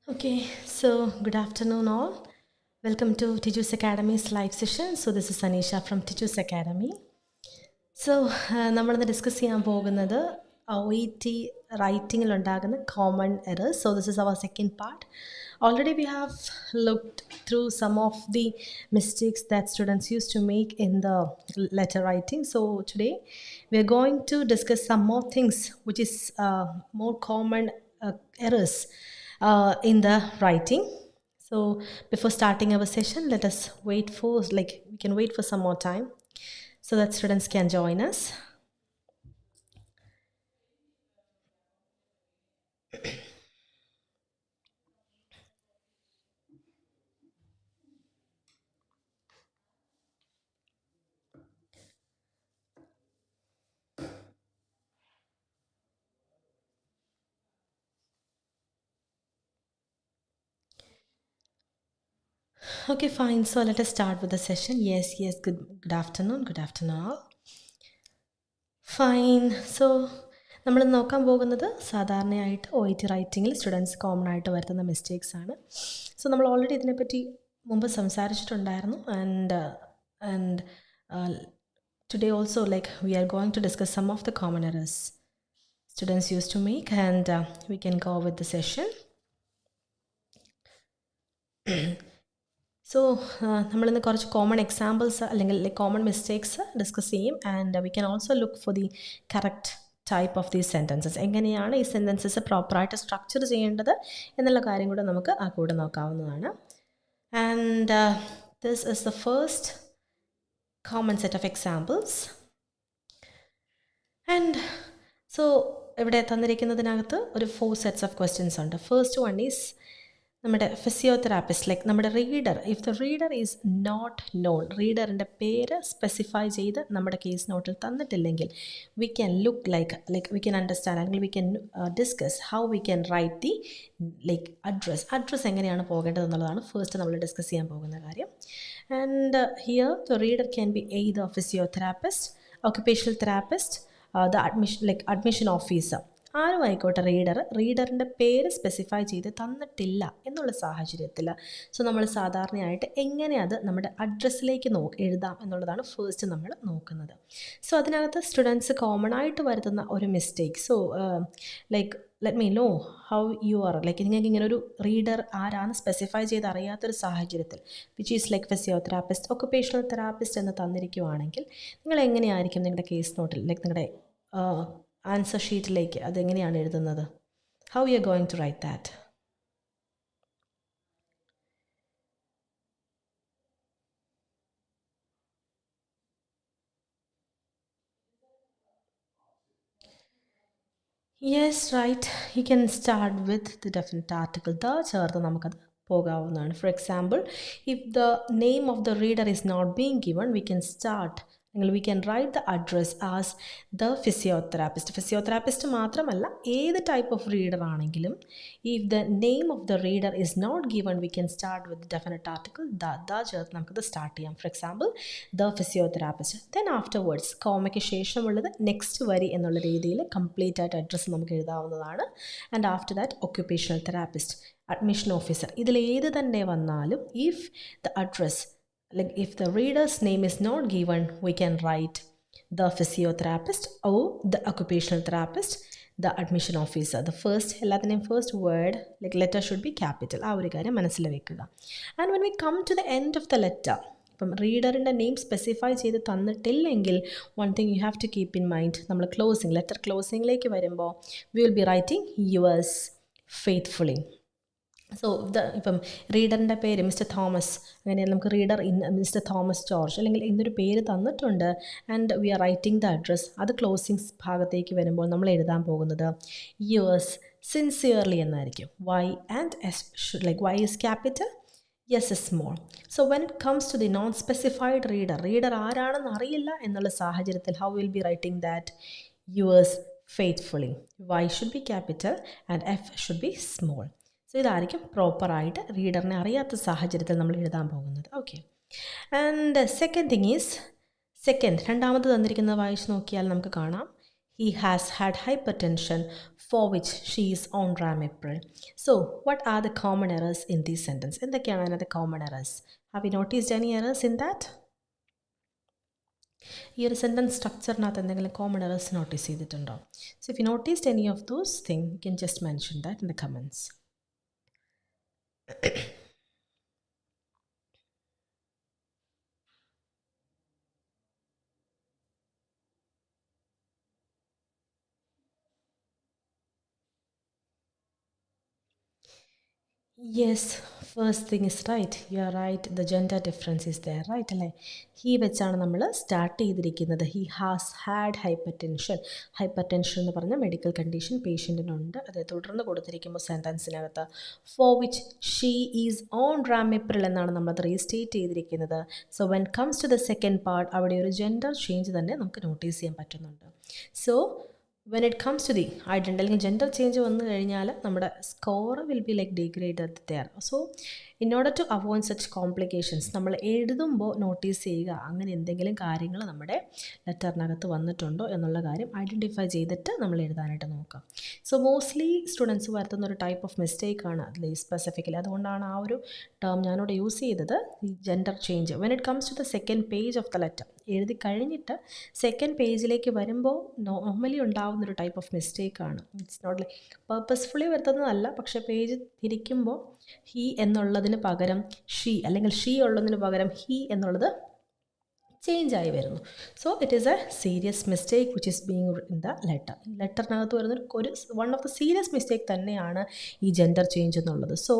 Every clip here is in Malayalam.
Okay, so good afternoon, all. Welcome to Teachers Academy's live session. So, this is Anisha from Teachers Academy. So, നമ്മളിന്ന് ഡിസ്കസ് ചെയ്യാൻ പോകുന്നത് OET റൈറ്റിങ്ങിലുണ്ടാകുന്ന common errors. So, this is our second part. Already we have looked through some of the mistakes that students used to make in the letter writing. So, today we are going to discuss some more things which is more common errors in the writing. So, before starting our session, let us wait for, we can wait for some more time so that students can join us. Okay, fine. So let us start with the session. Yes, good afternoon. Good afternoon all. Fine. So നമ്മൾ നോക്കാൻ പോകുന്നത് സാധാരണയായിട്ട് OET റൈറ്റിങ്ങിൽ സ്റ്റുഡൻസ് കോമൺ ആയിട്ട് വരുത്തുന്ന മിസ്റ്റേക്സ് ആണ്. സോ നമ്മൾ ഓൾറെഡി ഇതിനെപ്പറ്റി മുമ്പ് സംസാരിച്ചിട്ടുണ്ടായിരുന്നു and today also we are going to discuss some of the common errors students used to make, and we can go with the session. So നമ്മളിന്ന് കുറച്ച് കോമൺ എക്സാമ്പിൾസ് അല്ലെങ്കിൽ കോമൺ മിസ്റ്റേക്സ് ഡിസ്കസ് ചെയ്യും, and we can also look for the correct type of these sentences. എങ്ങനെയാണ് ഈ സെൻറ്റൻസസ് പ്രോപ്പറായിട്ട് സ്ട്രക്ചർ ചെയ്യേണ്ടത് എന്നുള്ള കാര്യം കൂടെ നമുക്ക് ആ കൂടെ നോക്കാവുന്നതാണ്. And this is the first common set of examples. And so ഇവിടെ തന്നിരിക്കുന്നതിനകത്ത് ഒരു 4 സെറ്റ്സ് ഓഫ് ക്വസ്റ്റ്യൻസ് ഉണ്ട്. ഫസ്റ്റ് വൺ ഈസ് നമ്മുടെ ഫിസിയോതെറാപ്പിസ്റ്റ്, നമ്മുടെ reader, if the reader is not known, റീഡറിൻ്റെ പേര് സ്പെസിഫൈ ചെയ്ത് നമ്മുടെ കേസ് നോട്ടിൽ തന്നിട്ടില്ലെങ്കിൽ we can look we can understand അല്ലെങ്കിൽ we can discuss how we can write the address എങ്ങനെയാണ് പോകേണ്ടതെന്നുള്ളതാണ് ഫസ്റ്റ് നമ്മൾ ഡിസ്കസ് ചെയ്യാൻ പോകുന്ന കാര്യം. And here the reader can be either physiotherapist, occupational therapist, the admission officer, ആരും ആയിക്കോട്ടെ. റീഡറിൻ്റെ പേര് സ്പെസിഫൈ ചെയ്ത് തന്നിട്ടില്ല എന്നുള്ള സാഹചര്യത്തിൽ സോ നമ്മൾ സാധാരണയായിട്ട് എങ്ങനെ അത് നമ്മുടെ അഡ്രസ്സിലേക്ക് എഴുതാം എന്നുള്ളതാണ് ഫസ്റ്റ് നമ്മൾ നോക്കുന്നത്. സോ അതിനകത്ത് സ്റ്റുഡൻസ് കോമൺ ആയിട്ട് വരുത്തുന്ന ഒരു mistake, so let me know how you R നിങ്ങൾക്ക് ഇങ്ങനെ ഒരു റീഡർ ആരാണ് സ്പെസിഫൈ ചെയ്ത് അറിയാത്തൊരു സാഹചര്യത്തിൽ which is physiotherapist, occupational therapist എന്ന് തന്നിരിക്കുവാണെങ്കിൽ നിങ്ങൾ എങ്ങനെയായിരിക്കും നിങ്ങളുടെ കേസ് നോട്ടിൽ നിങ്ങളുടെ ആൻസർ ഷീറ്റിലേക്ക് അതെങ്ങനെയാണ് എഴുതുന്നത്? How you are going to write that? Yes, right. You can start with the definite article the ചേർത്ത് നമുക്കത് പോകാവുന്നതാണ്. For example, if the name of the reader is not being given, we can start we can write the address as the physiotherapist. Physiotherapist മാത്രമല്ല ഏത് ടൈപ്പ് ഓഫ് റീഡർ ആണെങ്കിലും if the name of the reader is not given, we can start with definite article the ചേർത്ത് നമുക്കത് സ്റ്റാർട്ട് ചെയ്യാം. For example, the physiotherapist. then afterwards കോമയ്ക്ക് ശേഷമുള്ളത് നെക്സ്റ്റ് വരി എന്നുള്ള രീതിയിൽ കംപ്ലീറ്റ് ആയിട്ട് അഡ്രസ്സ് നമുക്ക് എഴുതാവുന്നതാണ്. And after that occupational therapist, admission officer. ഇതിലേത് തന്നെ വന്നാലും if the address if the reader's name is not given, we can write the physiotherapist or the occupational therapist, the admission officer. The first word letter should be capital. ആ ഒരു കാര്യം മനസ്സിൽ വെക്കുക. And when we come to the end of the letter, ഇപ്പം റീഡറിൻ്റെ നെയിം സ്പെസിഫൈ ചെയ്ത് തന്നിട്ടില്ലെങ്കിൽ one thing you have to keep in mind, നമ്മൾ ലെറ്റർ ക്ലോസിങ്ങിലേക്ക് വരുമ്പോൾ we will be writing yours faithfully. So ഇപ്പം റീഡറിൻ്റെ പേര് മിസ്റ്റർ തോമസ്, അങ്ങനെ നമുക്ക് റീഡർ മിസ്റ്റർ തോമസ് ജോർജ് അല്ലെങ്കിൽ ഇന്നൊരു പേര് തന്നിട്ടുണ്ട് and we are writing the address. അത് ക്ലോസിങ്സ് ഭാഗത്തേക്ക് വരുമ്പോൾ നമ്മൾ എഴുതാൻ പോകുന്നത് യുവേഴ്സ് സിൻസിയർലി എന്നായിരിക്കും. Y and S Y is capital, S is small. So when it comes to the non specified reader ആരാണെന്ന് അറിയില്ല എന്നുള്ള സാഹചര്യത്തിൽ how will be writing that? Yours faithfully. Y should be capital and F should be small. So ഇതായിരിക്കും പ്രോപ്പറായിട്ട് റീഡറിനെ അറിയാത്ത സാഹചര്യത്തിൽ നമ്മൾ എഴുതാൻ പോകുന്നത്. Okay. And second thing is രണ്ടാമത് തന്നിരിക്കുന്നത് വായിച്ച് നോക്കിയാൽ നമുക്ക് കാണാം, He has had hypertension for which she is on Ramipral. So, what are the common errors in this sentence? എന്തൊക്കെയാണ് അതിനകത്ത് common errors? Have you noticed any errors in that? ഈ ഒരു സെൻറ്റൻസ് സ്ട്രക്ചറിനകത്ത് എന്തെങ്കിലും കോമൺ എറേഴ്സ് നോട്ടീസ് ചെയ്തിട്ടുണ്ടോ? So if you noticed any of those thing you can just mention that in the comments. Yes, first thing is right. You are right, the gender difference is there, right അല്ലേ? ഹീ വെച്ചാണ് നമ്മൾ സ്റ്റാർട്ട് ചെയ്തിരിക്കുന്നത്. He has had hypertension. Hypertension എന്ന് പറഞ്ഞ മെഡിക്കൽ കണ്ടീഷൻ പേഷ്യൻറ്റിനുണ്ട്. അത് തുടർന്ന് കൊടുത്തിരിക്കുമ്പോൾ സെൻറ്റൻസിനകത്ത് for which she is on ramipril എന്നാണ് നമ്മളത് റീസ്റ്റേറ്റ് ചെയ്തിരിക്കുന്നത്. So when comes to the second part, അവിടെ ഒരു ജെൻഡർ ചേഞ്ച് തന്നെ നമുക്ക് നോട്ടീസ് ചെയ്യാൻ പറ്റുന്നുണ്ട്. So when it comes to the identity അല്ലെങ്കിൽ ജെൻഡർ ചേഞ്ച് വന്നു കഴിഞ്ഞാൽ നമ്മുടെ score will be like degraded there. So in order to avoid such complications നമ്മൾ എഴുതുമ്പോൾ നോട്ടീസ് ചെയ്യുക അങ്ങനെ എന്തെങ്കിലും കാര്യങ്ങൾ നമ്മുടെ ലെറ്ററിനകത്ത് വന്നിട്ടുണ്ടോ എന്നുള്ള കാര്യം ഐഡൻറ്റിഫൈ ചെയ്തിട്ട് നമ്മൾ എഴുതാനായിട്ട് നോക്കാം. സോ മോസ്റ്റ്ലി സ്റ്റുഡൻസ് വരുത്തുന്ന ഒരു ടൈപ്പ് ഓഫ് മിസ്റ്റേക്കാണ് അതിൽ സ്പെസിഫിക്കലി. അതുകൊണ്ടാണ് ആ ഒരു ടേം ഞാനിവിടെ യൂസ് ചെയ്തത്, ഈ gender change. When it comes to the second page of the letter, എഴുതി കഴിഞ്ഞിട്ട് സെക്കൻഡ് പേജിലേക്ക് വരുമ്പോൾ നോർമലി ഉണ്ടാവുന്നൊരു ടൈപ്പ് ഓഫ് മിസ്റ്റേക്കാണ്. ഇറ്റ്സ് നോട്ട് ലൈക്ക് പർപ്പസ്ഫുള്ളി വരുത്തുന്നതല്ല, പക്ഷേ പേജ് തിരിക്കുമ്പോൾ ഹീ എന്നുള്ളതിന് പകരം ഷീ അല്ലെങ്കിൽ ഷീ ഉള്ളതിന് പകരം ഹീ എന്നുള്ളത് ചേഞ്ച് ആയി വരുന്നു. So it is a serious mistake which is being in the letter. ഈ ലെറ്ററിനകത്ത് വരുന്ന ഒരു one of the serious mistake തന്നെയാണ് ഈ ജെൻഡർ ചേഞ്ച് എന്നുള്ളത്. So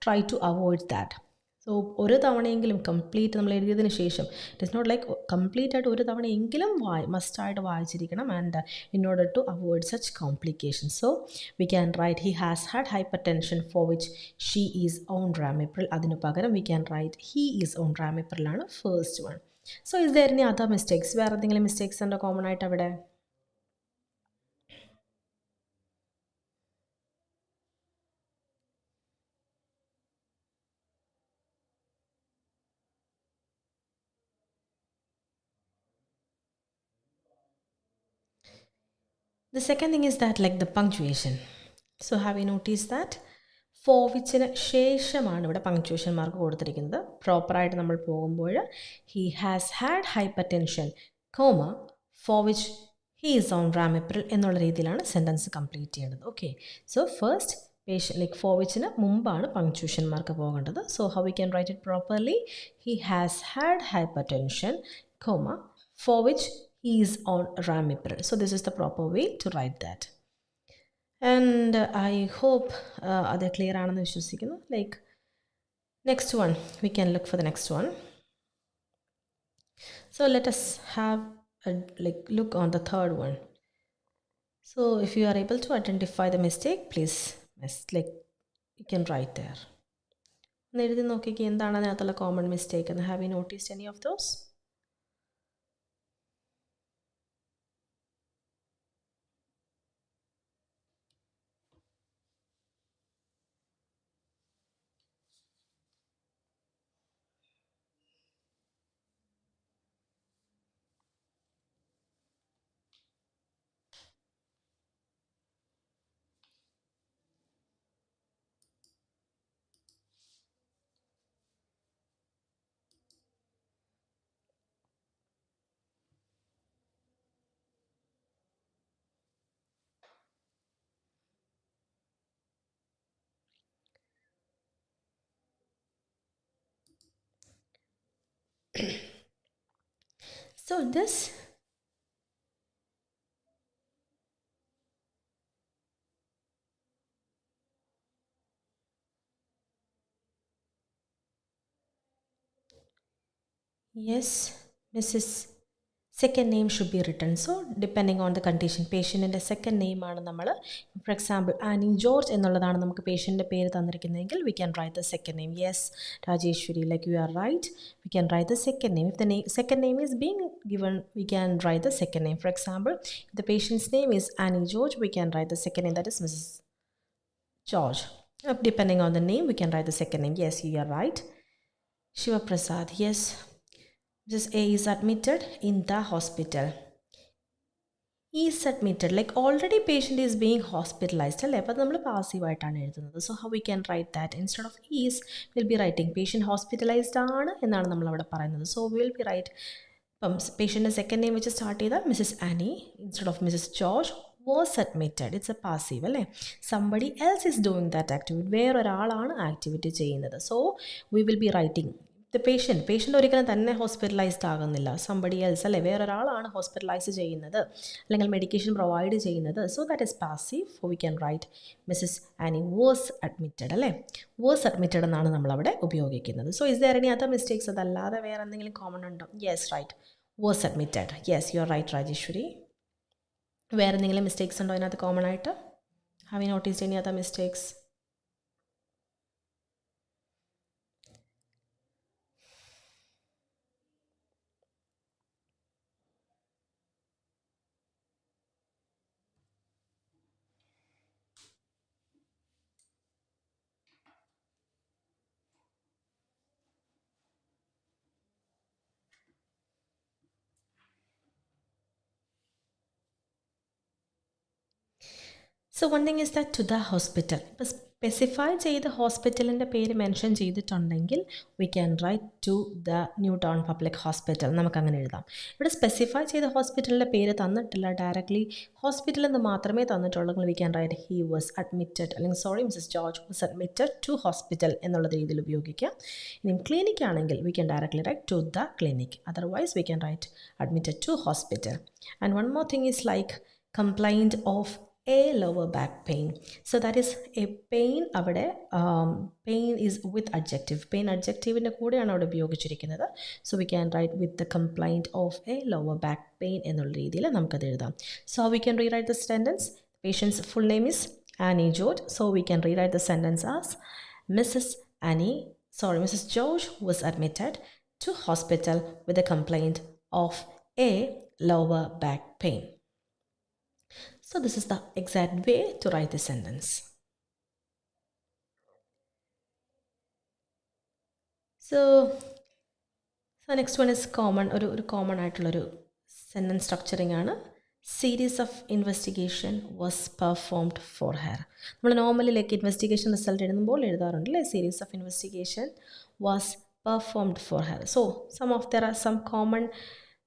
try to avoid that. So ഒരു തവണയെങ്കിലും കംപ്ലീറ്റ് നമ്മൾ എഴുതിയതിന് ശേഷം, it is not like complete ആയിട്ട് ഒരു തവണയെങ്കിലും മസ്റ്റായിട്ട് വായിച്ചിരിക്കണം. And in order to avoid such complications, so we can write he has had hypertension for which she is on ramipril. അതിന് പകരം we can write he is on റാമിപ്രിലാണ് first one. So is there any other mistakes? വേറെ എന്തെങ്കിലും മിസ്റ്റേക്സ് ഉണ്ടോ കോമൺ ആയിട്ട് അവിടെ? The second thing is that like the punctuation. So have you noticed that? For വിച്ചിന് ശേഷമാണ് ഇവിടെ പങ്ക്ച്വേഷൻ മാർക്ക് കൊടുത്തിരിക്കുന്നത്. പ്രോപ്പറായിട്ട് നമ്മൾ പോകുമ്പോൾ he has had hypertension comma for which he is on ramipril എന്നുള്ള രീതിയിലാണ് സെൻറ്റൻസ് കംപ്ലീറ്റ് ചെയ്യേണ്ടത്. Okay, so first patient like for വിച്ചിന് മുമ്പാണ് പങ്ക്ച്വേഷൻ മാർക്ക് പോകേണ്ടത്. So how we can write it properly? He has had hypertension comma for which he is on Ramipral. So this is the proper way to write that. And I hope അത് ക്ലിയർ ആണെന്ന് വിശ്വസിക്കുന്നു. Like next one, V can look for the next one. So let us have a look on the third one. So if you are able to identify the mistake, please you can write there. ഒന്ന് എഴുതി നോക്കിക്കേ എന്താണ് അതിനകത്തുള്ള കോമൺ മിസ്റ്റേക്ക് എന്ന്. Have you noticed any of those? So this yes, Mrs. second name should be written. So depending on the condition, പേഷ്യൻറ്റിൻ്റെ സെക്കൻഡ് നെയിമാണ് നമ്മൾ, ഫോർ എക്സാമ്പിൾ ആനി ജോർജ് എന്നുള്ളതാണ് നമുക്ക് പേഷ്യൻ്റെ പേര് തന്നിരിക്കുന്നതെങ്കിൽ we can write the second name. Yes Rajeshwari, like you are right, we can write the second name. If the second name is being given, we can write the second name. For example, if the patient's name is Annie George, we can write the second name, that is Mrs. George. Depending on the name, we can write the second name. Yes, you are right. Shiva Prasad, yes. Mrs. A is admitted in the hospital. Is admitted like already patient is being hospitalised അല്ലേ, അപ്പോൾ നമ്മൾ പാസീവായിട്ടാണ് എഴുതുന്നത്. So how we can write that instead of is will be writing patient hospitalised ആണ് എന്നാണ് നമ്മളവിടെ പറയുന്നത്. സോ വിൽ ബി റൈറ്റ് ഇപ്പം പേഷ്യൻ്റെ സെക്കൻഡ് നെയിം വെച്ച് സ്റ്റാർട്ട് ചെയ്താൽ Mrs Annie instead of Mrs George was admitted. It's a passive അല്ലേ. Somebody else is doing that activity, വേറൊരാളാണ് ആക്ടിവിറ്റി ചെയ്യുന്നത്. So we will be writing the patient ഒരിക്കലും തന്നെ ഹോസ്പിറ്റലൈസ്ഡ് ആകുന്നില്ല. സംബഡി എൽസ് അല്ലേ, വേറൊരാളാണ് ഹോസ്പിറ്റലൈസ് ചെയ്യുന്നത് അല്ലെങ്കിൽ മെഡിക്കേഷൻ പ്രൊവൈഡ് ചെയ്യുന്നത്. So that is passive. We can write Mrs Annie was admitted അല്ലേ. വാസ് അഡ്മിറ്റഡ് എന്നാണ് നമ്മളവിടെ ഉപയോഗിക്കുന്നത്. So is there any other mistakes? അതല്ലാതെ വേറെ എന്തെങ്കിലും കോമൺ ഉണ്ടോ? Yes right, was admitted. Yes you are right Rajeshwari. വേറെ എന്തെങ്കിലും മിസ്റ്റേക്സ് ഉണ്ടോ അതിനകത്ത് കോമൺ ആയിട്ട്? Have you noticed any other mistakes? So one thing is that to the hospital. ഇപ്പോൾ സ്പെസിഫൈ ചെയ്ത് ഹോസ്പിറ്റലിൻ്റെ പേര് മെൻഷൻ ചെയ്തിട്ടുണ്ടെങ്കിൽ we can write to the new town public hospital, നമുക്കങ്ങനെ എഴുതാം. ഇവിടെ സ്പെസിഫൈ ചെയ്ത ഹോസ്പിറ്റലിൻ്റെ പേര് തന്നിട്ടില്ല, ഡയറക്റ്റ്ലി ഹോസ്പിറ്റൽ എന്ന് മാത്രമേ തന്നിട്ടുള്ളൂ. We can write he was admitted അല്ലെങ്കിൽ sorry Mrs George was admitted to hospital എന്നുള്ള രീതിയിൽ ഉപയോഗിക്കാം. ഇനി ക്ലിനിക് ആണെങ്കിൽ we can directly write to the clinic, otherwise we can write admitted to hospital. And one more thing is like complaint of a lower back pain. So that is a pain. അവിടെ pain is with adjective. pain adjectiveൻ്റെ കൂടെയാണ് അവിടെ ഉപയോഗിച്ചിരിക്കുന്നത്. So we can write with the complaint of a lower back pain എന്നുള്ള രീതിയിൽ നമുക്കത് എഴുതാം. So we can rewrite the sentence. Patient's full name is Annie George. So we can rewrite the sentence as Mrs. George was admitted to hospital with a complaint of a lower back pain. So this is the exact way to write the sentence. So next one is common, ഒരു common ആയിട്ടുള്ളൊരു sentence structuring ആണ്. Series of investigation was performed for her. നമ്മൾ നോർമലി ലൈക്ക് ഇൻവെസ്റ്റിഗേഷൻ റിസൾട്ട് എഴുതുമ്പോൾ എഴുതാറുണ്ട് അല്ലേ, series of investigation was performed for her. So there are some common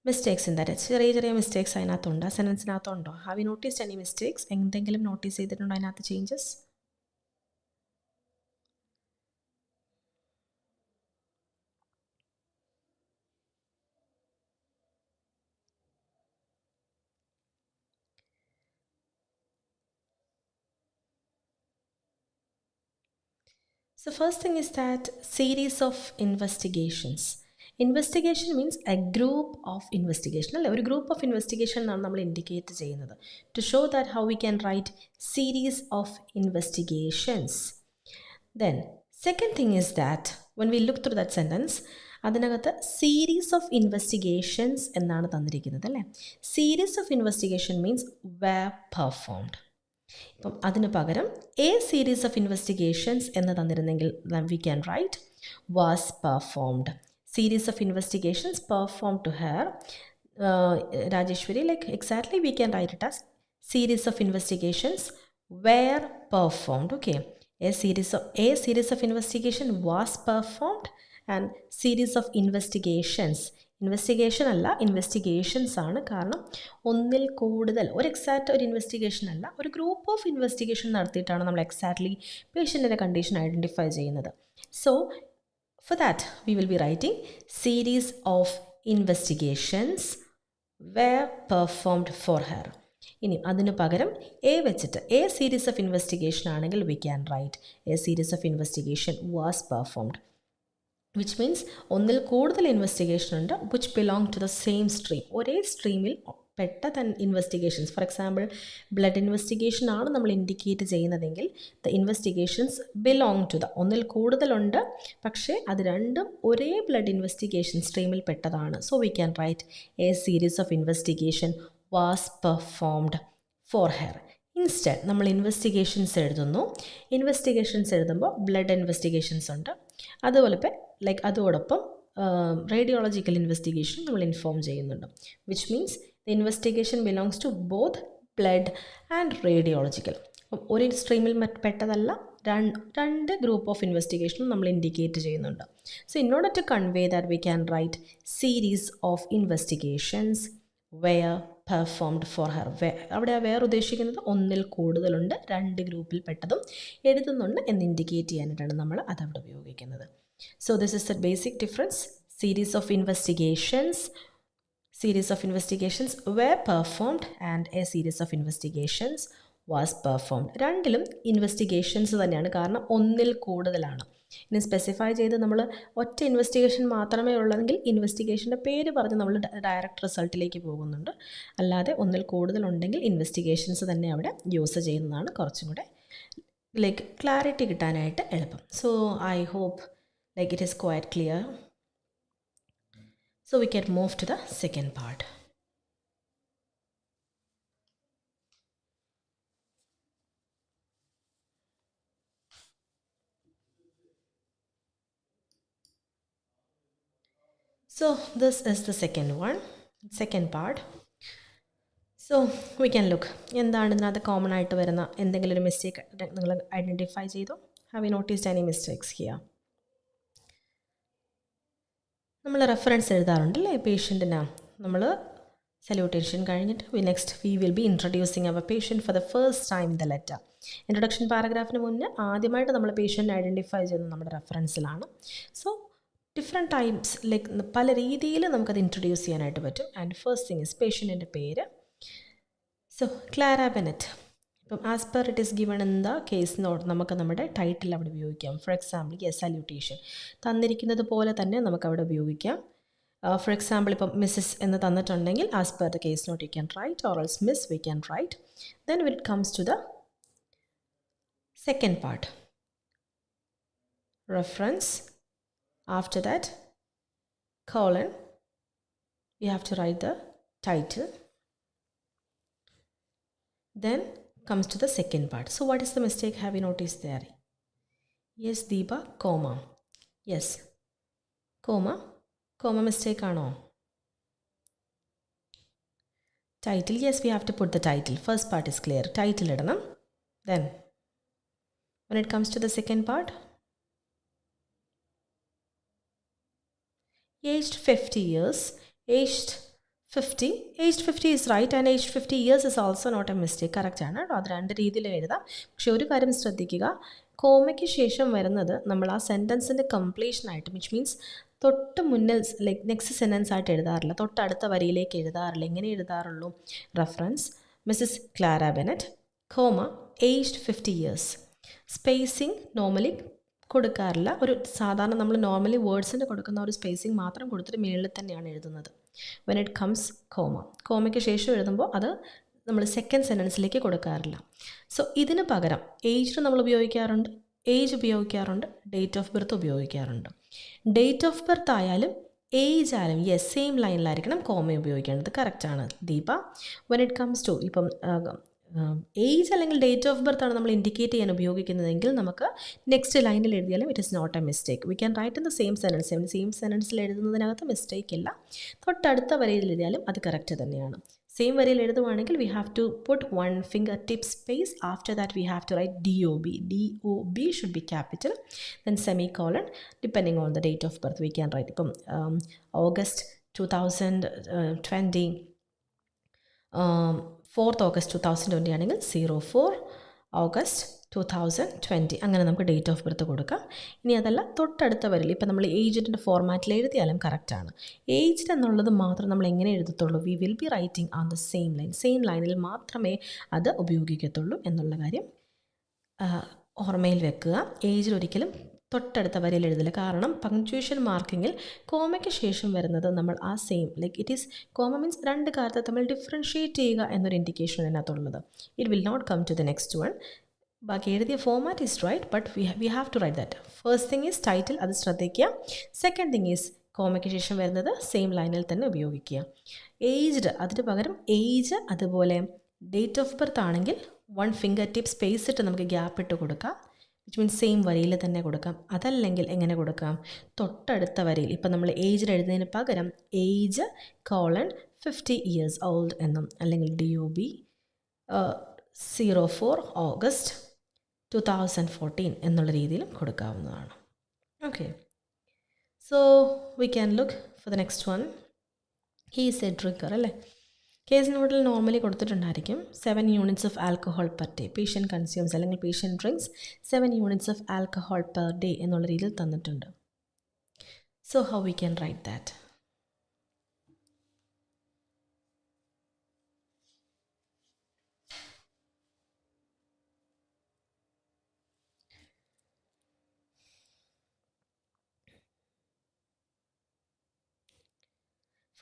mistakes in that. ചെറിയ മിസ്റ്റേക്സ് അതിനകത്തുണ്ട്, ആ സെൻറ്റൻസിനകത്തുണ്ടോ? Have you noticed any mistakes? എന്തെങ്കിലും നോട്ടീസ് ചെയ്തിട്ടുണ്ടോ അതിനകത്ത് changes? So first thing is that series of investigations. Investigation means a group of investigation അല്ലേ, ഒരു ഗ്രൂപ്പ് ഓഫ് ഇൻവെസ്റ്റിഗേഷൻ എന്നാണ് നമ്മൾ ഇൻഡിക്കേറ്റ് ചെയ്യുന്നത്. To show that how we can write series of investigations. Then second thing is that when we look through that sentence, അതിനകത്ത് സീരീസ് ഓഫ് ഇൻവെസ്റ്റിഗേഷൻസ് എന്നാണ് തന്നിരിക്കുന്നത് അല്ലേ. Series of investigation means were performed. ഇപ്പം അതിന് പകരം എ സീരീസ് ഓഫ് ഇൻവെസ്റ്റിഗേഷൻസ് എന്ന് തന്നിരുന്നെങ്കിൽ we can write was performed. Series of investigations performed to her. Rajeshwari, like exactly we can write it as series of investigations were performed. Okay, a series of investigation was performed and series of investigations. Investigation അല്ല, ഇൻവെസ്റ്റിഗേഷൻസ് ആണ്. കാരണം ഒന്നിൽ കൂടുതൽ, ഒരു എക്സാക്റ്റ് ഒരു ഇൻവെസ്റ്റിഗേഷൻ അല്ല, ഒരു ഗ്രൂപ്പ് ഓഫ് ഇൻവെസ്റ്റിഗേഷൻ നടത്തിയിട്ടാണ് നമ്മൾ എക്സാക്ട്ലി പേഷ്യൻറ്റിൻ്റെ കണ്ടീഷൻ ഐഡൻറ്റിഫൈ ചെയ്യുന്നത്. So for that we will be writing series of investigations were performed for her. ഇനി അതിന് പകരം എ വെച്ചിട്ട് എ സീരീസ് ഓഫ് ഇൻവെസ്റ്റിഗേഷൻ ആണെങ്കിൽ we can write a series of investigation was performed, which means ഒന്നിൽ കൂടുതൽ ഇൻവെസ്റ്റിഗേഷൻ ഉണ്ട് which belong to the same stream, ഒരേ സ്ട്രീമിൽ പെട്ട investigations. For example blood investigation ആണ് നമ്മൾ ഇൻഡിക്കേറ്റ് ചെയ്യുന്നതെങ്കിൽ the investigations belong to the, ഒന്നിൽ കൂടുതലുണ്ട് പക്ഷേ അത് രണ്ടും ഒരേ ബ്ലഡ് ഇൻവെസ്റ്റിഗേഷൻ സ്ട്രീമിൽ പെട്ടതാണ്. So we can write a series of investigation was performed for her. Instead നമ്മൾ ഇൻവെസ്റ്റിഗേഷൻസ് എഴുതുന്നു. ഇൻവെസ്റ്റിഗേഷൻസ് എഴുതുമ്പോൾ ബ്ലഡ് ഇൻവെസ്റ്റിഗേഷൻസ് ഉണ്ട്, അതുപോലെ അതോടൊപ്പം റേഡിയോളജിക്കൽ ഇൻവെസ്റ്റിഗേഷൻ നമ്മൾ ഇൻഫോം ചെയ്യുന്നുണ്ട്, which means the investigation belongs to both blood and radiological. ഒരു സ്ട്രീമിൽ പെട്ടതല്ല, രണ്ട് ഗ്രൂപ്പ് ഓഫ് ഇൻവെസ്റ്റിഗേഷനും നമ്മൾ ഇൻഡിക്കേറ്റ് ചെയ്യുന്നുണ്ട്. So in order to convey that we can write series of investigations were performed for her. അവിടെ ആ വെയർ ഉദ്ദേശിക്കുന്നത് ഒന്നിൽ കൂടുതലുണ്ട്, രണ്ട് ഗ്രൂപ്പിൽ പെട്ടതും എഴുതുന്നുണ്ട് എന്ന് ഇൻഡിക്കേറ്റ് ചെയ്യാനായിട്ടാണ് നമ്മൾ അതവിടെ ഉപയോഗിക്കുന്നത്. So this is the basic difference. Series of investigations were performed and a series of investigations was performed. രണ്ടിലും ഇൻവെസ്റ്റിഗേഷൻസ് തന്നെയാണ്, കാരണം ഒന്നിൽ കൂടുതലാണ്. ഇനി സ്പെസിഫൈ ചെയ്ത് നമ്മൾ ഒറ്റ ഇൻവെസ്റ്റിഗേഷൻ മാത്രമേ ഉള്ളതെങ്കിൽ ഇൻവെസ്റ്റിഗേഷൻ്റെ പേര് പറഞ്ഞ് നമ്മൾ ഡയറക്റ്റ് റിസൾട്ടിലേക്ക് പോകുന്നുണ്ട്. അല്ലാതെ ഒന്നിൽ കൂടുതലുണ്ടെങ്കിൽ ഇൻവെസ്റ്റിഗേഷൻസ് തന്നെ അവിടെ യൂസ് ചെയ്യുന്നതാണ് കുറച്ചും കൂടെ ക്ലാരിറ്റി കിട്ടാനായിട്ട് എളുപ്പം. So I hope it is quite clear. So we can move to the second part. So this is the second part. So we can look എന്താണ് ഇതിനകത്ത് കോമൺ ആയിട്ട് വരുന്ന എന്തെങ്കിലും ഒരു മിസ്റ്റേക്ക് നിങ്ങൾ ഐഡൻറ്റിഫൈ ചെയ്തോ? Have you noticed any mistakes here? നമ്മൾ റെഫറൻസ് എഴുതാറുണ്ടല്ലേ പേഷ്യൻറ്റിന്. നമ്മൾ സല്യൂട്ടേഷൻ കഴിഞ്ഞിട്ട് we will be introducing our patient for the first time the letter. Introduction പാരഗ്രാഫിന് മുന്നേ ആദ്യമായിട്ട് നമ്മൾ പേഷ്യൻറ്റ് ഐഡൻറ്റിഫൈ ചെയ്യുന്നത് നമ്മുടെ റെഫറൻസിലാണ്. സോ ഡിഫറെൻറ്റ് ടൈംസ് പല രീതിയിൽ നമുക്കത് ഇൻട്രൊഡ്യൂസ് ചെയ്യാനായിട്ട് പറ്റും. ആൻഡ് ഫസ്റ്റ് തിങ് ഇസ് പേഷ്യൻറ്റിൻ്റെ പേര്. So Clara Bennett. ഇപ്പം as per it is given in the case note നമുക്ക് നമ്മുടെ ടൈറ്റിൽ അവിടെ ഉപയോഗിക്കാം. ഫോർ എക്സാമ്പിൾ സല്യൂട്ടേഷൻ തന്നിരിക്കുന്നത് പോലെ തന്നെ നമുക്കവിടെ ഉപയോഗിക്കാം. ഫോർ എക്സാമ്പിൾ ഇപ്പം മിസ്സസ് എന്ന് തന്നിട്ടുണ്ടെങ്കിൽ as per the case note you can write, or else Miss we can write. Then when it comes to the second part, reference, after that colon, you have to write the title. Then comes to the second part. So what is the mistake? Have you noticed there? Yes, Deepa, comma. Yes, comma mistake ano? Title, yes, we have to put the title. First part is clear, title idanam. Then when it comes to the second part, aged 50 years, aged 50 is right, and aged 50 years is also not a mistake. Correct ആണ് കേട്ടോ. അത് രണ്ട് രീതിയിൽ എഴുതാം. പക്ഷെ ഒരു കാര്യം ശ്രദ്ധിക്കുക, കോമയ്ക്ക് ശേഷം വരുന്നത് നമ്മൾ ആ സെൻറ്റൻസിൻ്റെ കംപ്ലീഷനായിട്ട്, വിച്ച് മീൻസ് തൊട്ട് മുന്നിൽ നെക്സ്റ്റ് സെൻറ്റൻസ് ആയിട്ട് എഴുതാറില്ല, തൊട്ടടുത്ത വരിയിലേക്ക് എഴുതാറില്ല. എങ്ങനെ എഴുതാറുള്ളൂ? Reference Mrs Clara Bennett, comma aged 50 years. Spacing normally കൊടുക്കാറില്ല. ഒരു സാധാരണ നമ്മൾ നോർമലി വേർഡ്സിന് കൊടുക്കുന്ന ഒരു സ്പേസിങ് മാത്രം കൊടുത്തിട്ട് മുകളിൽ തന്നെയാണ് എഴുതുന്നത്. when it comes കോമയ്ക്ക് ശേഷം എഴുതുമ്പോൾ അത് നമ്മൾ സെക്കൻഡ് സെൻറ്റൻസിലേക്ക് കൊടുക്കാറില്ല. സോ ഇതിന് പകരം ഏജ് നമ്മൾ ഉപയോഗിക്കാറുണ്ട്, ഡേറ്റ് ഓഫ് ബർത്ത് ഉപയോഗിക്കാറുണ്ട്. ഡേറ്റ് ഓഫ് ബർത്ത് ആയാലും ഏജ് ആയാലും യെസ് സെയിം ലൈനിലായിരിക്കണം കോമ ഉപയോഗിക്കേണ്ടത്. കറക്റ്റാണ് Deepa. when it comes to ഇപ്പം ഏജ് അല്ലെങ്കിൽ ഡേറ്റ് ഓഫ് ബർത്ത് ആണ് നമ്മൾ ഇൻഡിക്കേറ്റ് ചെയ്യാൻ ഉപയോഗിക്കുന്നതെങ്കിൽ നമുക്ക് നെക്സ്റ്റ് ലൈനിൽ എഴുതിയാലും it is not a mistake. We can write in the same സെൻറ്റൻസിൽ എഴുതുന്നതിനകത്ത് മിസ്റ്റേക്ക് ഇല്ല. തൊട്ടടുത്ത വരിയിൽ എഴുതിയാലും അത് കറക്റ്റ് തന്നെയാണ്. സെയിം വരിയിൽ എഴുതുവാണെങ്കിൽ we have to put 1 finger tip space. After that we have to write DOB should be capital, then semicolon. Depending on the date of birth we can write. ഇപ്പം ഓഗസ്റ്റ് 2020 4th August 2020 ആണെങ്കിൽ 04 August 2020 അങ്ങനെ നമുക്ക് ഡേറ്റ് ഓഫ് ബർത്ത് കൊടുക്കാം. ഇനി അതല്ല തൊട്ടടുത്ത വരിൽ ഇപ്പം നമ്മൾ ഏജ്ഡിൻ്റെ ഫോർമാറ്റിൽ എഴുതിയാലും കറക്റ്റാണ്. ഏജ്ഡ് എന്നുള്ളത് മാത്രം നമ്മൾ എങ്ങനെ എഴുതത്തുള്ളൂ? We will be writing on the same ലൈനിൽ മാത്രമേ അത് ഉപയോഗിക്കത്തുള്ളൂ എന്നുള്ള കാര്യം ഓർമ്മയിൽ വെക്കുക. ഏജിൽ ഒരിക്കലും തൊട്ടടുത്ത വരിയിൽ എഴുതില്ല. കാരണം പങ്ക്ച്വേഷൻ മാർക്കിങ്ങിൽ കോമയ്ക്ക് ശേഷം വരുന്നത് നമ്മൾ ആ same it is comma means രണ്ട് കാര്യത്തെ തമ്മിൽ ഡിഫറൻഷ്യേറ്റ് ചെയ്യുക എന്നൊരു ഇൻഡിക്കേഷൻ അതിനകത്തുള്ളത്. It will not come to the next one. ബാക്കി എഴുതിയ format is right, but we have to write that. First thing is title, അത് ശ്രദ്ധിക്കുക. സെക്കൻഡ് തിങ് ഈസ് കോമയ്ക്ക് ശേഷം വരുന്നത് സെയിം ലൈനിൽ തന്നെ ഉപയോഗിക്കുക. ഏജ്ഡ് അതിന് പകരം ഏജ്, അതുപോലെ ഡേറ്റ് ഓഫ് ബർത്ത് ആണെങ്കിൽ 1 finger tip സ്പേസ് ഇട്ട് നമുക്ക് ഗ്യാപ്പ് ഇട്ട് കൊടുക്കാം, വിച്ച് മീൻസ് സെയിം വരിയിൽ തന്നെ കൊടുക്കാം. അതല്ലെങ്കിൽ എങ്ങനെ കൊടുക്കാം? തൊട്ടടുത്ത വരിയിൽ ഇപ്പം നമ്മൾ ഏജിൽ എഴുതുന്നതിന് പകരം ഏജ് 50 years old എന്നും അല്ലെങ്കിൽ DOB 04 August 2014 എന്നുള്ള രീതിയിലും കൊടുക്കാവുന്നതാണ്. Okay, so we can look for the next one. He is a drinker അല്ലേ. കേസ് നോട്ടിൽ നോർമലി കൊടുത്തിട്ടുണ്ടായിരിക്കും 7 units of alcohol per day patient consumes അല്ലെങ്കിൽ patient drinks 7 units of alcohol per day എന്നുള്ള രീതിയിൽ തന്നിട്ടുണ്ട്. So how we can write that?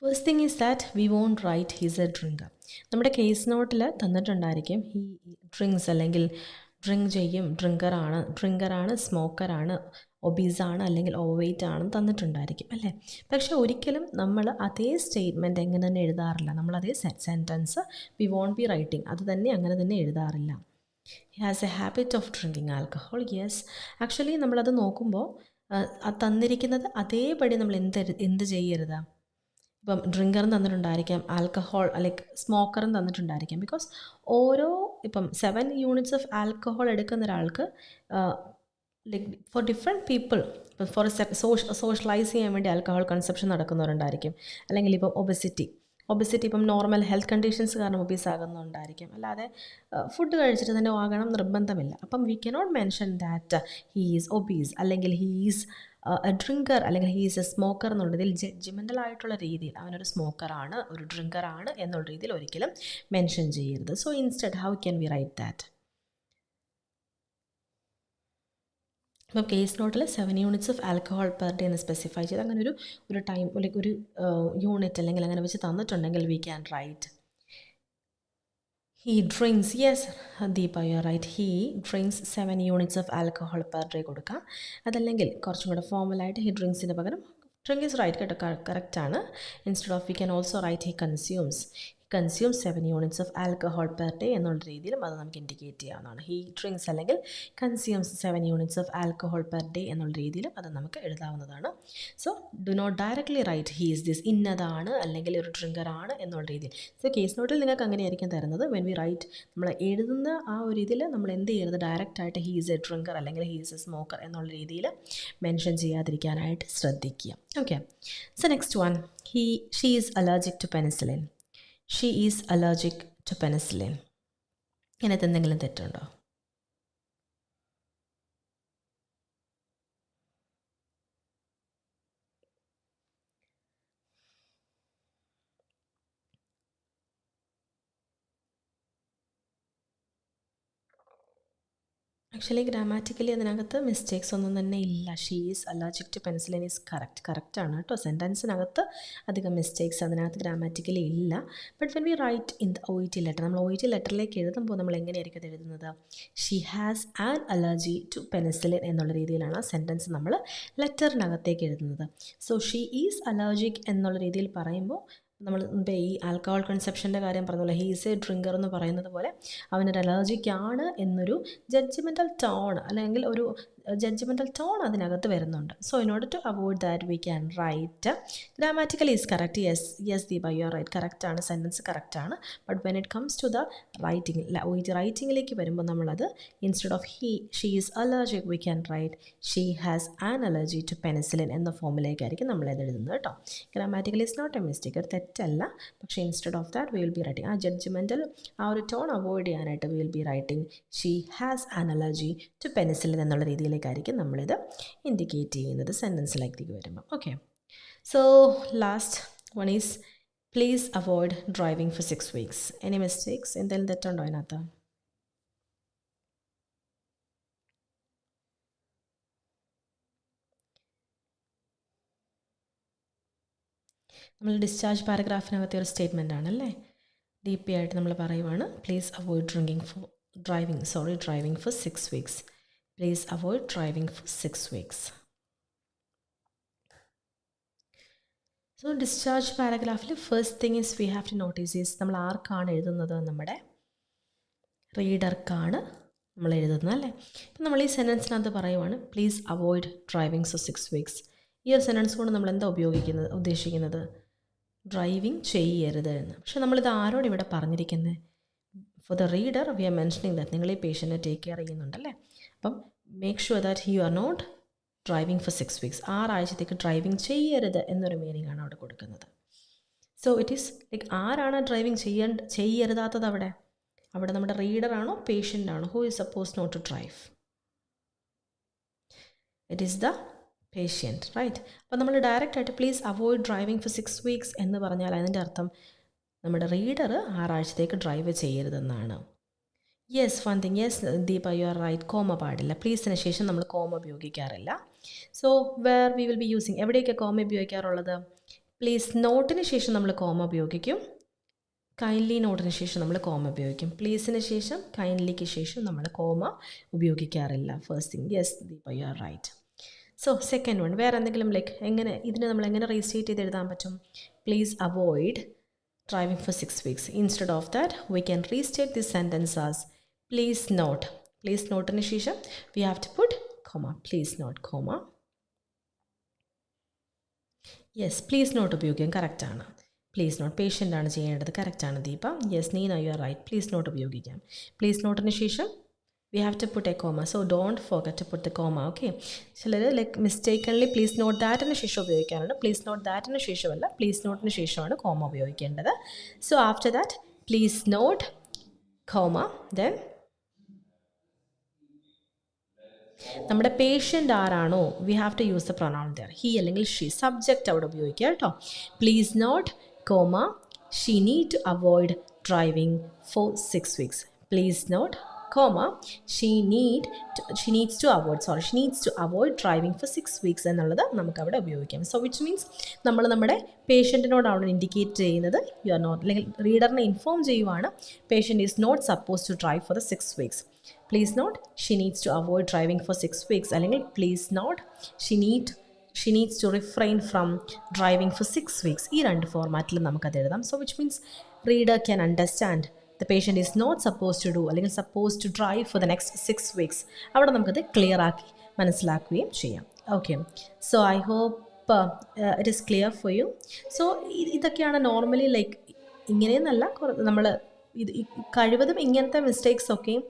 First thing is that we won't write he's a drinker. നമ്മുടെ കേസ് നോട്ടിൽ തന്നിട്ടുണ്ടായിരിക്കും ഹീ ഡ്രിങ്ക്സ് അല്ലെങ്കിൽ ഡ്രിങ്ക് ചെയ്യും, ഡ്രിങ്കറാണ്, സ്മോക്കറാണ്, ഒബീസാണ് അല്ലെങ്കിൽ ഓവർവെയ്റ്റ് ആണെന്ന് തന്നിട്ടുണ്ടായിരിക്കും അല്ലേ. പക്ഷെ ഒരിക്കലും നമ്മൾ അതേ സ്റ്റേറ്റ്മെൻറ്റ് എങ്ങനെ തന്നെ എഴുതാറില്ല. നമ്മളതേ sentence we won't be writing അത് തന്നെ അങ്ങനെ തന്നെ എഴുതാറില്ല. He has a habit of drinking alcohol. Yes, actually നമ്മളത് നോക്കുമ്പോൾ അത് തന്നിരിക്കുന്നത് അതേപടി നമ്മൾ എന്ത് ചെയ്യരുത്. ഇപ്പം ഡ്രിങ്കറും തന്നിട്ടുണ്ടായിരിക്കാം, ആൽക്കഹോൾ ലൈക്ക് സ്മോക്കറും തന്നിട്ടുണ്ടായിരിക്കാം. ബിക്കോസ് ഇപ്പം 7 യൂണിറ്റ്സ് ഓഫ് ആൽക്കഹോൾ എടുക്കുന്ന ഒരാൾക്ക് ലൈക്ക് ഫോർ ഡിഫറെൻറ്റ് പീപ്പിൾ ഇപ്പം ഫോർ സോഷ്യലൈസ് ചെയ്യാൻ വേണ്ടി ആൽക്കഹോൾ കൺസപ്ഷൻ നടക്കുന്നവരുണ്ടായിരിക്കും. അല്ലെങ്കിൽ ഇപ്പം ഒബസിറ്റി ഇപ്പം നോർമൽ ഹെൽത്ത് കണ്ടീഷൻസ് കാരണം ഒബീസ് ആകുന്നുണ്ടായിരിക്കും. അല്ലാതെ ഫുഡ് കഴിച്ചിട്ട് തന്നെ ആകണം നിർബന്ധമില്ല. അപ്പം we cannot mention that he is obese അല്ലെങ്കിൽ ഹീ ഈസ് എ ഡ്രിങ്കർ അല്ലെങ്കിൽ ഹീ ഈസ് എ സ്മോക്കർ എന്നുള്ളതിൽ ജഡ്ജ്മെൻ്റൽ ആയിട്ടുള്ള രീതിയിൽ അവനൊരു സ്മോക്കറാണ്, ഒരു ഡ്രിങ്കറാണ് എന്നുള്ള രീതിയിൽ ഒരിക്കലും മെൻഷൻ ചെയ്യരുത്. So instead how can we write that? അപ്പോൾ കേസ് നോട്ടിൽ 7 units of alcohol per day എന്ന് സ്പെസിഫൈ ചെയ്ത് അങ്ങനെ ഒരു ടൈം ലൈക്ക് ഒരു യൂണിറ്റ് അല്ലെങ്കിൽ അങ്ങനെ വെച്ച് തന്നിട്ടുണ്ടെങ്കിൽ we can write he drinks. Yes Deepa, you are right. He drinks 7 units of alcohol per day കൊടുക്കാം. അതല്ലെങ്കിൽ കുറച്ചും കൂടെ ഫോർമലായിട്ട് ഹീ ഡ്രിങ്ക്സിന് പകരം ഡ്രിങ്ക് ഈസ് റൈറ്റ് കേട്ടോ, കറക്റ്റാണ്. Instead of we can also write he consumes 7 units of alcohol per day എന്നുള്ള രീതിയിലും അത് നമുക്ക് ഇൻഡിക്കേറ്റ് ചെയ്യാവുന്നതാണ്. ഹീ ഡ്രിങ്ക്സ് അല്ലെങ്കിൽ consumes 7 units of alcohol per day എന്നുള്ള രീതിയിലും അത് നമുക്ക് എഴുതാവുന്നതാണ്. So do not directly write he is this, ഇന്നതാണ് അല്ലെങ്കിൽ ഒരു ഡ്രിങ്കറാണ് എന്നുള്ള രീതിയിൽ. സോ കേസ് നോട്ടിൽ നിങ്ങൾക്ക് അങ്ങനെയായിരിക്കും തരുന്നത്. വെൻ വി റൈറ്റ് നമ്മൾ എഴുതുന്ന ആ ഒരു ഇതിൽ നമ്മൾ എന്ത് ചെയ്യരുത്, ഡയറക്റ്റായിട്ട് ഹീ ഈസ് എ ഡ്രിങ്കർ അല്ലെങ്കിൽ ഹീ ഈസ് എ സ്മോക്കർ എന്നുള്ള രീതിയിൽ മെൻഷൻ ചെയ്യാതിരിക്കാനായിട്ട് ശ്രദ്ധിക്കുക. Okay, so next one, she is allergic to penicillin. She is allergic to penicillin. ഇതിനകത്ത് എന്തെങ്കിലും തെറ്റുണ്ടോ? ആക്ച്വലി ഗ്രാമാറ്റിക്കലി അതിനകത്ത് മിസ്റ്റേക്സ് ഒന്നും തന്നെ ഇല്ല. She is allergic to penicillin is കറക്റ്റാണ് കേട്ടോ. സെൻറ്റൻസിനകത്ത് അധികം മിസ്റ്റേക്സ് അതിനകത്ത് ഗ്രാമാറ്റിക്കലി ഇല്ല. But when we write in the OET letter, നമ്മൾ OET ലെറ്ററിലേക്ക് എഴുതുമ്പോൾ നമ്മൾ എങ്ങനെയായിരിക്കും അത് എഴുതുന്നത്? She has an allergy to penicillin എന്നുള്ള രീതിയിലാണ് ആ സെൻറ്റൻസ് നമ്മൾ ലെറ്ററിനകത്തേക്ക് എഴുതുന്നത്. സോ ഷീ ഈസ് അലർജിക് എന്നുള്ള രീതിയിൽ പറയുമ്പോൾ നമ്മൾ ഈ ആൽക്കഹോൾ കൺസെപ്ഷൻ്റെ കാര്യം പറഞ്ഞല്ലോ, ഹീ ഈസ് എ ഡ്രിങ്കർ എന്ന് പറയുന്നത് പോലെ അവനൊരു അലർജിക്കാണ് എന്നൊരു ജഡ്ജ്മെൻ്റൽ ടോൺ അല്ലെങ്കിൽ ഒരു ജഡ്ജ്മെൻ്റൽ ടോൺ അതിനകത്ത് വരുന്നുണ്ട്. So in order to avoid that we can write grammatically is correct. Yes Deepa, you are right, കറക്റ്റാണ്, സെൻറ്റൻസ് കറക്റ്റാണ്. But when it comes to the റൈറ്റിങ്ങിലേക്ക് വരുമ്പോൾ നമ്മളത് instead of she is allergic we can write she has an allergy to penicillin എന്ന ഫോമിലേക്കായിരിക്കും നമ്മളത് എഴുതുന്നത് കേട്ടോ. Grammatically is not a mistake, ഒരു തെറ്റല്ല. പക്ഷേ instead of that we will be writing ആ ജഡ്ജ്മെൻ്റൽ ആ ഒരു ടോൺ അവോയ്ഡ് ചെയ്യാനായിട്ട് we will be writing she has an allergy to penicillin എന്നുള്ള രീതിയിലേക്കായിരിക്കും നമ്മളിത് ഇൻഡിക്കേറ്റ് ചെയ്യുന്നത് സെൻറ്റൻസിലേക്ക് വരുമ്പോൾ. Okay, so last one is please avoid driving for 6 weeks. Any mistakes, എന്തെങ്കിലും തെറ്റുണ്ടോ അതിനകത്ത്? നമ്മൾ ഡിസ്ചാർജ് പാരഗ്രാഫിനകത്തെ ഒരു സ്റ്റേറ്റ്മെൻ്റ് ആണല്ലേ, DP ആയിട്ട് നമ്മൾ പറയുവാണ് please avoid driving for 6 weeks. Please avoid driving for 6 weeks. So discharge പാരഗ്രാഫിൽ first thing is we have to notice is നമ്മൾ ആർക്കാണ് എഴുതുന്നത്? നമ്മുടെ റീഡർക്കാണ് നമ്മൾ എഴുതുന്നത് അല്ലേ. ഇപ്പം നമ്മൾ ഈ സെൻറ്റൻസിനകത്ത് പറയുവാണ് please avoid driving for 6 weeks. ഈ ഒരു സെൻറ്റൻസ് കൊണ്ട് നമ്മൾ എന്താ ഉദ്ദേശിക്കുന്നത്? ഡ്രൈവിംഗ് ചെയ്യരുത് എന്ന്. പക്ഷെ നമ്മളിത് ആരോട് ഇവിടെ പറഞ്ഞിരിക്കുന്നത്? For the reader we are mentioning that നിങ്ങൾ ഈ പേഷ്യൻറ്റിനെ ടേക്ക് കെയർ ചെയ്യുന്നുണ്ടല്ലേ. അപ്പം make sure that you are not driving for 6 weeks. 6 ആഴ്ചത്തേക്ക് ഡ്രൈവിംഗ് ചെയ്യരുത് എന്നൊരു മീനിങ് ആണ് അവിടെ കൊടുക്കുന്നത്. സോ ഇറ്റ് ഈസ് ലൈക്ക് ആരാണ് ഡ്രൈവിംഗ് ചെയ്യരുതാത്തത് അവിടെ? അവിടെ നമ്മുടെ റീഡറാണോ പേഷ്യൻ്റ് ആണോ? Who is suppose not to drive? It is the patient, right? അപ്പോൾ നമ്മൾ ഡയറക്റ്റായിട്ട് please avoid driving for 6 weeks എന്ന് പറഞ്ഞാൽ അതിൻ്റെ അർത്ഥം നമ്മുടെ റീഡർ 6 ആഴ്ചത്തേക്ക് ഡ്രൈവ് ചെയ്യരുതെന്നാണ്. Yes, one thing, yes Deepa, you are right. Comma പാടില്ല. പ്ലീസിന് ശേഷം നമ്മൾ കോമ ഉപയോഗിക്കാറില്ല. So where we will be using, എവിടെയൊക്കെ കോമ ഉപയോഗിക്കാറുള്ളത്? പ്ലീസ് നോട്ടിന് ശേഷം നമ്മൾ കോമ ഉപയോഗിക്കും. കൈൻഡ്ലി നോട്ടിന് ശേഷം നമ്മൾ കോമ ഉപയോഗിക്കും. പ്ലീസിന് ശേഷം കൈൻഡ്ലിക്ക് ശേഷം നമ്മൾ കോമ ഉപയോഗിക്കാറില്ല. First thing, yes Deepa, you are right. So second one, വേറെ എന്തെങ്കിലും ലൈക്ക് എങ്ങനെ ഇതിനെ നമ്മൾ എങ്ങനെ റീസ്റ്റേറ്റ് ചെയ്ത് എഴുതാൻ പറ്റും? Please avoid driving for 6 weeks. Instead of that, we can restate this sentence as please note. Please note in ശേഷം we have to put comma. Please note, comma. Yes, please note ഉപയോഗിക്കാൻ കറക്റ്റ് ആണ്. പ്ലീസ് നോട്ട് പേഷ്യൻ്റ് ആണ് ചെയ്യേണ്ടത്. കറക്റ്റ് ആണ് Deepa. Yes Neena, you are right. Please note ഉപയോഗിക്കാം. പ്ലീസ് നോട്ടിന് ശേഷം we have to put a comma. So don't forget to put the comma, okay? ചിലർ ലൈക്ക് മിസ്റ്റേക്കൺലി പ്ലീസ് നോട്ട് ദാറ്റിന് ശേഷം ഉപയോഗിക്കാറുണ്ട്. പ്ലീസ് നോട്ട് ദാറ്റിന് ശേഷമല്ല, പ്ലീസ് നോട്ടിന് ശേഷമാണ് കോമ ഉപയോഗിക്കേണ്ടത്. So after that please note comma, then നമ്മുടെ പേഷ്യൻ്റ് ആരാണോ we have to use the pronoun there. He അല്ലെങ്കിൽ ഷീ, സബ്ജക്റ്റ് അവിടെ ഉപയോഗിക്കുക കേട്ടോ. Please note comma, she need to avoid driving for 6 weeks. Please note comma, she needs to avoid driving for 6 weeks എന്നുള്ളത് നമുക്ക് അവിടെ ഉപയോഗിക്കാം. സോ വിച്ച് മീൻസ് നമ്മൾ നമ്മുടെ പേഷ്യൻറ്റിനോടാണ് ഇൻഡിക്കേറ്റ് ചെയ്യുന്നത് യു ആർ നോട്ട്, അല്ലെങ്കിൽ റീഡറിനെ ഇൻഫോം ചെയ്യുവാണ് patient is not suppose to drive for the 6 weeks. Please note she needs to avoid driving for 6 weeks, അല്ലെങ്കിൽ please note she needs to refrain from driving for 6 weeks. ഈ രണ്ട് ഫോർമാറ്റിൽ നമുക്കത് എഴുതാം. So which means reader can understand the patient is not supposed to do അല്ലെങ്കിൽ supposed to drive for the next 6 weeks. അവിടെ നമുക്കത് ക്ലിയർ ആക്കി മനസ്സിലാക്കുകയും ചെയ്യാം. Okay, so I hope it is clear for you. So ഇതൊക്കെയാണ് നോർമലി ലൈക്ക് ഇങ്ങനെയെന്നല്ല, നമ്മൾ ഇത് കഴിവതും ഇങ്ങനത്തെ മിസ്റ്റേക്സൊക്കെയും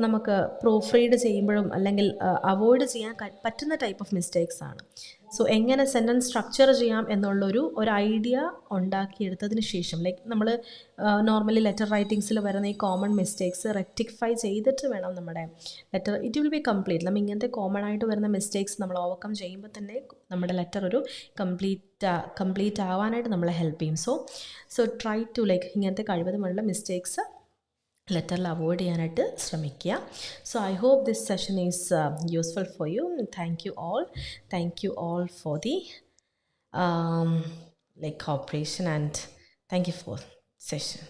നമുക്ക് പ്രൂഫ് റീഡ് ചെയ്യുമ്പോഴും അല്ലെങ്കിൽ അവോയ്ഡ് ചെയ്യാൻ പറ്റുന്ന ടൈപ്പ് ഓഫ് മിസ്റ്റേക്സ് ആണ്. സോ എങ്ങനെ സെൻറ്റൻസ് സ്ട്രക്ചർ ചെയ്യാം എന്നുള്ളൊരു ഐഡിയ ഉണ്ടാക്കിയെടുത്തതിന് ശേഷം ലൈക്ക് നമ്മൾ നോർമലി ലെറ്റർ റൈറ്റിങ്സിൽ വരുന്ന ഈ കോമൺ മിസ്റ്റേക്സ് റെക്ടിഫൈ ചെയ്തിട്ട് വേണം നമ്മുടെ letter, it will be complete. നമ്മൾ ഇങ്ങനത്തെ കോമൺ ആയിട്ട് വരുന്ന മിസ്റ്റേക്സ് നമ്മൾ ഓവർകം ചെയ്യുമ്പോൾ തന്നെ നമ്മുടെ ലെറ്റർ ഒരു കംപ്ലീറ്റ് ആവാനായിട്ട് നമ്മളെ ഹെൽപ്പ് ചെയ്യും. സോ ട്രൈ ടു ലൈക്ക് ഇങ്ങനത്തെ കഴിവതുമുള്ള മിസ്റ്റേക്സ് ലെറ്ററിൽ അവോയ്ഡ് ചെയ്യാനായിട്ട് ശ്രമിക്കുക. So I hope this session is useful for you. Thank you all for the like cooperation, and thank you for session.